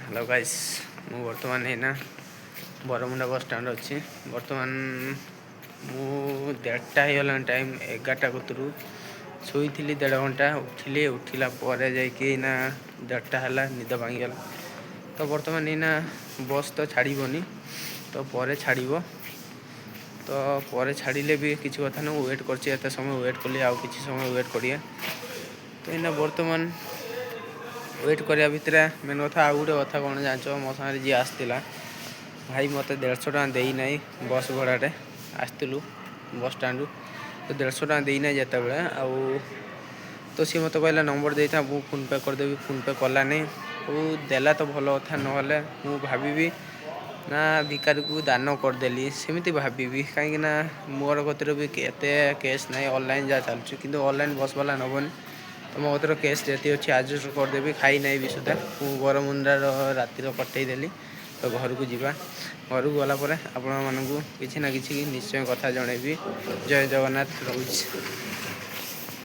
Hello guys मु बर्तमान है बरमुंडा बस स्टैंड अच्छी बर्तमान मु 1:30 होगला टाइम 11टा कतरू शोई 1.5 घंटा उठिला पर जाइए 1:30 है निद भांगीगला तो बर्तमान यहाँ बस तो छाड़बनी तो पर छाड़ तो पर छाड़े भी किसी कथा ना वेट कर समय वेट कली आउ कि समय वेट करिए तो यहाँ बर्तमान वेट करिया भितर मेन कथा आ गोटे कथा कौन जाच मो सागर जी आसला भाई मत 150 टका देना बस भड़ाटे आसलु बस स्टाण्ड तो 150 टका देना जिते बड़े तो सी मत कहला नंबर देता मुझे फोन पे करदेवी फोन पे कलानी देला तो भल कथा ना मु भावी ना भिकारी को दान करदेली सेमती भावी कहीं मोर कतर भी एते केस ना ऑनलाइन जहाँ चलुँ कि ऑनलाइन बस वाला नबनी तो मो कतर केस जी अच्छी आडजस्ट करदेवी खाई ना भी सुधा मुझे बरमुंडार रातिर कटेदेली तो घर को जावा घर को गलापर आपण मानू किसी ना कि निश्चय कथा जनइबी जय जगन्नाथ रोज।